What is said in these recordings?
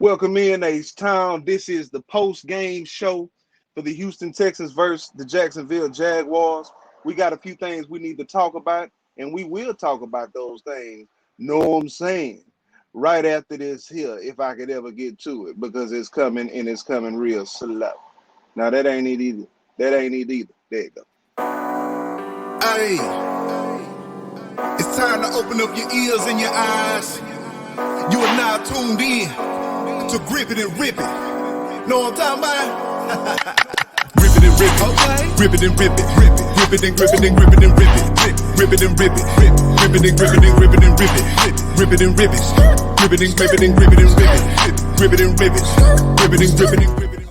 Welcome in, H-Town. This is the post-game show for the Houston Texans versus the Jacksonville Jaguars. We got a few things we need to talk about, and we will talk about those things. Know what I'm saying? Right after this here, if I could ever get to it, because it's coming, and it's coming real slow. Now, that ain't it either. That ain't it either. There you go. Hey, it's time to open up your ears and your eyes. You are now tuned in to Grip It and Rip It. Know what I'm talking about? Grip it and rip it. Okay. Grip it and rip it. Rip it. Grip it and grip it and grip it and rip it. Rip it and rip it. Rip it and grip it and grip it and rip it. Rip it and rip it. Grip it and grip it and grip it and rip it. Grip it and rip it. Grip it and grip it and grip it.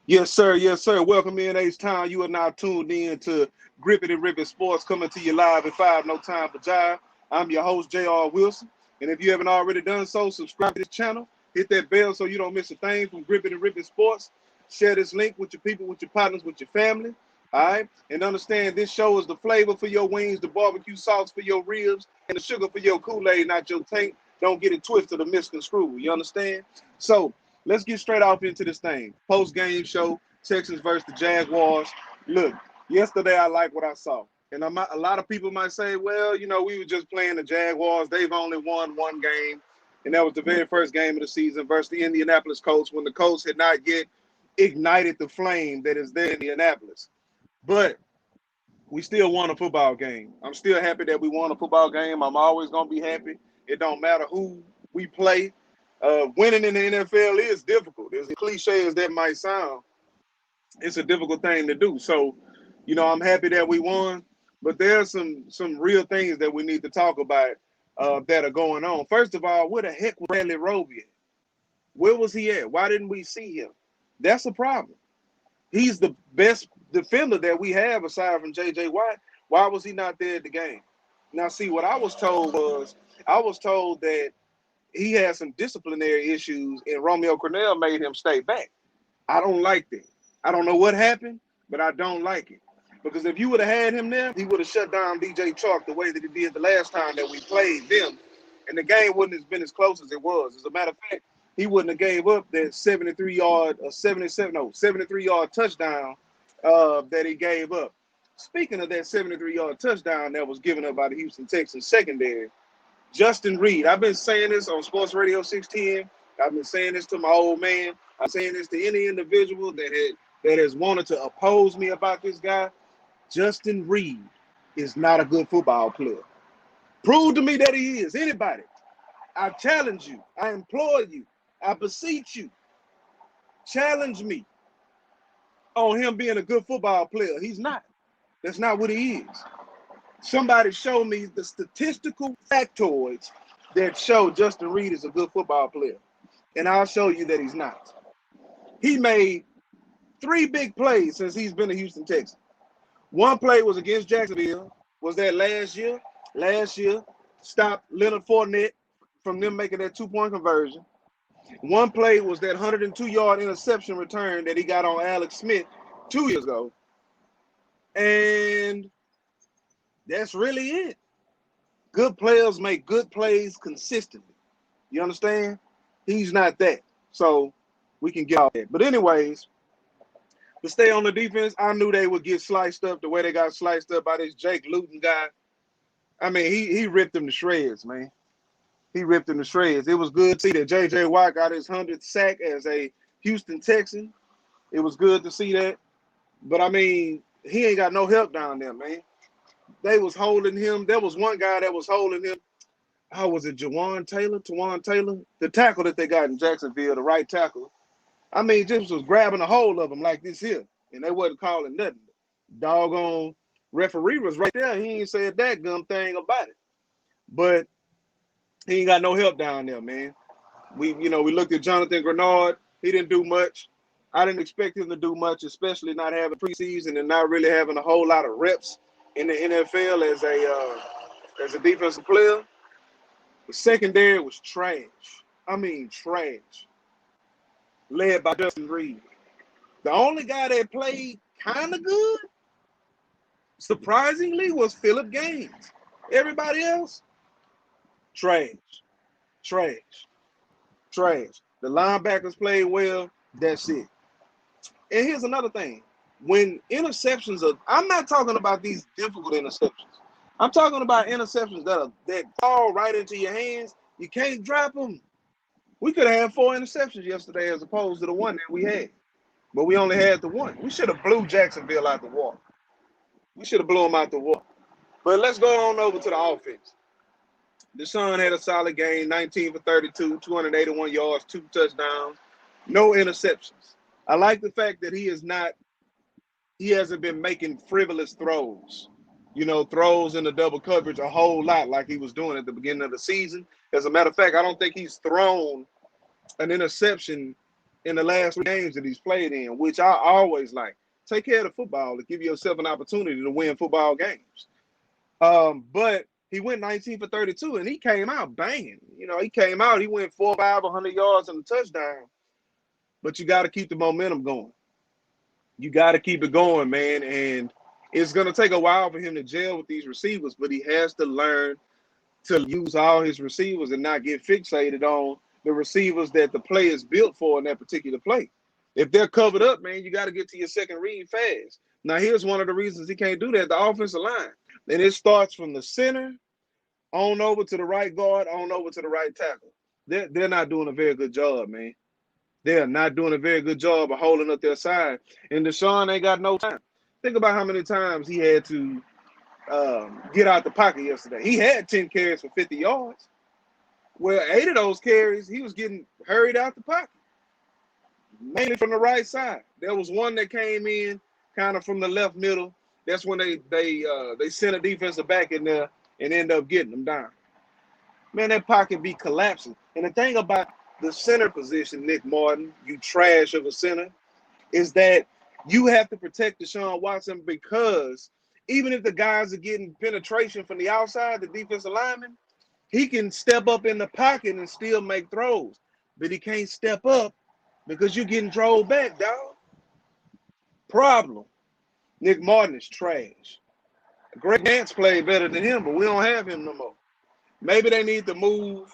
Yes, sir. Yes, sir. Welcome in, H-Town. You are now tuned in to Grip It and Rip It Sports, coming to you live at 5, no time for jive. I'm your host, J.R. Wilson. And if you haven't already done so, subscribe to this channel. Hit that bell so you don't miss a thing from Grip It and Rip It Sports. Share this link with your people, with your partners, with your family. All right? And understand this show is the flavor for your wings, the barbecue sauce for your ribs, and the sugar for your Kool-Aid, not your tank. Don't get it twisted or misconstrued. You understand? So, let's get straight off into this thing. Post-game show, Texans versus the Jaguars. Look, yesterday I like what I saw. And a lot of people might say, well, you know, we were just playing the Jaguars. They've only won one game. And that was the very first game of the season versus the Indianapolis Colts, when the Colts had not yet ignited the flame that is there in Indianapolis. But we still won a football game. I'm still happy that we won a football game. I'm always going to be happy. It don't matter who we play. Winning in the NFL is difficult. As cliche as that might sound, it's a difficult thing to do. So, you know, I'm happy that we won, but there's some real things that we need to talk about that are going on. First of all, where the heck was Bradley Roby at? Where was he at? Why didn't we see him? That's a problem. He's the best defender that we have aside from J.J. Watt. Why was he not there at the game? Now, see, what I was told that he had some disciplinary issues, and Romeo Cornell made him stay back. I don't like that. I don't know what happened, but I don't like it. Because if you would have had him there, he would have shut down DJ Chark the way that he did the last time that we played them, and the game wouldn't have been as close as it was. As a matter of fact, he wouldn't have gave up that 73-yard touchdown that he gave up. Speaking of that 73-yard touchdown that was given up by the Houston Texans secondary, Justin Reed. I've been saying this on Sports Radio 610. I've been saying this to my old man. I'm saying this to any individual that has wanted to oppose me about this guy. Justin Reed is not a good football player. Prove to me that he is. Anybody. I challenge you. I implore you. I beseech you. Challenge me on him being a good football player. He's not. That's not what he is. Somebody show me the statistical factoids that show Justin Reed is a good football player, and I'll show you that he's not. He made 3 big plays since he's been a Houston Texan. One play was against Jacksonville. Was that last year? Last year, stopped Leonard Fournette from them making that 2-point conversion. One play was that 102-yard interception return that he got on Alex Smith 2 years ago. And that's really it. Good players make good plays consistently. You understand? He's not that. So we can get off that. But anyways, to stay on the defense, I knew they would get sliced up the way they got sliced up by this Jake Luton guy. I mean, he ripped them to shreds, man. He ripped them to shreds. It was good to see that J.J. Watt got his 100th sack as a Houston Texan. It was good to see that. But, I mean, he ain't got no help down there, man. They was holding him. There was one guy that was holding him. How was it, Tawan Taylor? The tackle that they got in Jacksonville, the right tackle. I mean, just was grabbing a hold of him like this here, and they wasn't calling nothing. Doggone referee was right there. He ain't said that gum thing about it. But he ain't got no help down there, man. We looked at Jonathan Grenard. He didn't do much. I didn't expect him to do much, especially not having preseason and not really having a whole lot of reps in the NFL as a defensive player. The secondary was trash. I mean, trash. Led by Justin Reed. The only guy that played kind of good, surprisingly, was Phillip Gaines. Everybody else, trash. Trash. trash. The linebackers played well. That's it. And here's another thing. When interceptions are, I'm not talking about these difficult interceptions. I'm talking about interceptions that fall right into your hands. You can't drop them. We could have had 4 interceptions yesterday as opposed to the one that we had. But we only had the one. We should have blew Jacksonville out the water. We should have blew them out the water. But let's go on over to the offense. Deshaun had a solid game, 19 for 32, 281 yards, 2 touchdowns, no interceptions. I like the fact that he hasn't been making frivolous throws. Throws in the double coverage a whole lot like he was doing at the beginning of the season. As a matter of fact, I don't think he's thrown an interception in the last 3 games that he's played in, which I always like. Take care of the football to give yourself an opportunity to win football games. But he went 19 for 32, and he came out banging. He went 4 5, 100 yards and a touchdown. But you got to keep the momentum going. You got to keep it going, man. And it's going to take a while for him to gel with these receivers, but he has to learn to use all his receivers and not get fixated on the receivers that the play is built for in that particular play. If they're covered up, man, you got to get to your second read fast. Now, here's one of the reasons he can't do that, the offensive line. And it starts from the center on over to the right guard, on over to the right tackle. They're not doing a very good job, man. They're not doing a very good job of holding up their side. And Deshaun ain't got no time. Think about how many times he had to get out the pocket yesterday. He had 10 carries for 50 yards. Well, 8 of those carries, he was getting hurried out the pocket, mainly from the right side. There was one that came in kind of from the left middle. That's when they sent a defensive back in there and end up getting them down. Man, that pocket be collapsing. And the thing about the center position, Nick Martin, you trash of a center, is that you have to protect Deshaun Watson because even if the guys are getting penetration from the outside, the defensive lineman, he can step up in the pocket and still make throws. But he can't step up because you're getting drove back, dog. Problem. Nick Martin is trash. Greg Nance played better than him, but we don't have him no more. Maybe they need to move,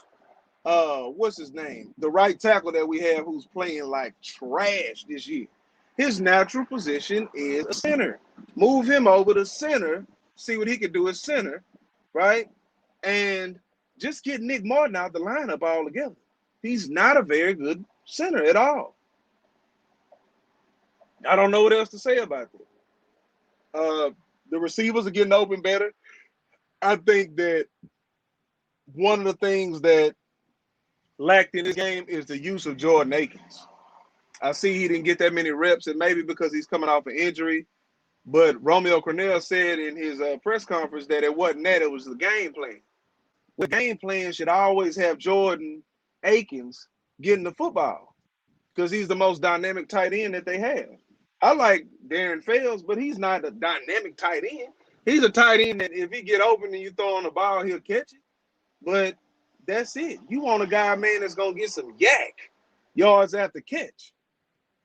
what's his name? The right tackle that we have who's playing like trash this year. His natural position is a center. Move him over to center, see what he can do as center, right? And just get Nick Martin out the lineup altogether. He's not a very good center at all. I don't know what else to say about that. The receivers are getting open better. I think that one of the things that lacked in this game is the use of Jordan Akins. I see he didn't get that many reps, and maybe because he's coming off an injury. But Romeo Crennel said in his press conference that it wasn't that, it was the game plan. The game plan should always have Jordan Akins getting the football because he's the most dynamic tight end that they have. I like Darren Fells, but he's not a dynamic tight end. He's a tight end that if he get open and you throw on the ball, he'll catch it. But that's it. You want a guy, man, that's going to get some yak yards after catch.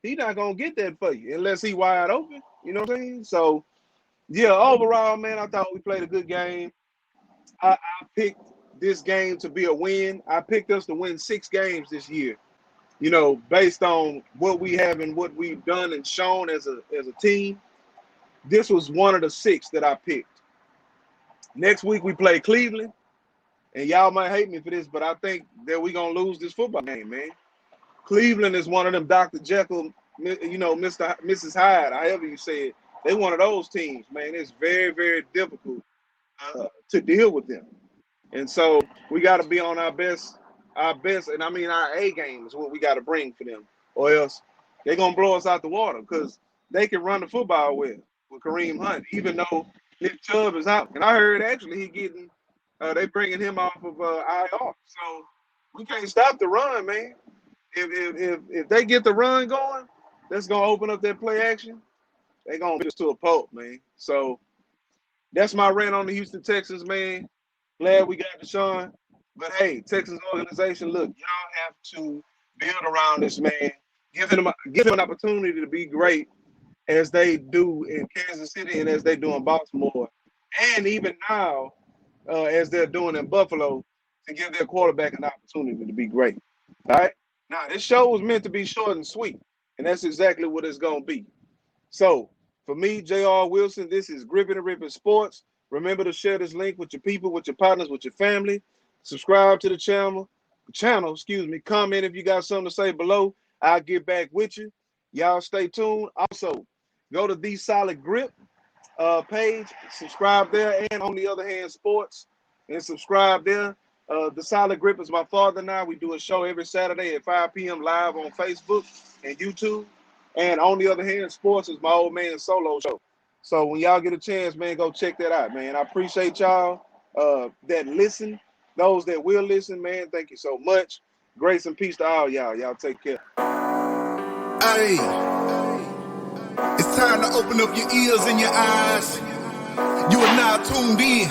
He's not going to get that for you unless he wide open. You know what I'm saying? So, yeah, overall, man, I thought we played a good game. I picked this game to be a win. I picked us to win 6 games this year, based on what we have and what we've done and shown as a team. This was one of the 6 that I picked. Next week we play Cleveland, and y'all might hate me for this, but I think that we're going to lose this football game, man. Cleveland is one of them Dr. Jekyll, Mrs. Hyde, however you say it. They're one of those teams, man. It's very, very difficult to deal with them. And so we got to be on our best, and I mean our A game is what we got to bring for them, or else they're going to blow us out the water because they can run the football with Kareem Hunt, even though Nick Chubb is out. And I heard actually they bringing him off of IR. So we can't stop the run, man. If they get the run going, that's going to open up that play action. They're going to beat us to a pulp, man. So that's my rant on the Houston Texans, man. Glad we got Deshaun. But, hey, Texans organization, look, y'all have to build around this man. Give him an opportunity to be great as they do in Kansas City and as they do in Baltimore. And even now, as they're doing in Buffalo, to give their quarterback an opportunity to be great. All right? Now, this show was meant to be short and sweet, and that's exactly what it's going to be. So, for me, J.R. Wilson, this is Gripping and Ripping Sports. Remember to share this link with your people, with your partners, with your family. Subscribe to the channel. Comment if you got something to say below. I'll get back with you. Y'all stay tuned. Also, go to The Solid Grip page, subscribe there, and On the Other Hand Sports, and subscribe there. The Solid Grip is my father and I. We do a show every Saturday at 5 p.m. live on Facebook and YouTube. And On the Other Hand Sports is my old man's solo show. So when y'all get a chance, man, go check that out, man. I appreciate y'all that listen. Those that will listen, man, thank you so much. Grace and peace to all y'all. Y'all take care. Hey, it's time to open up your ears and your eyes. You are now tuned in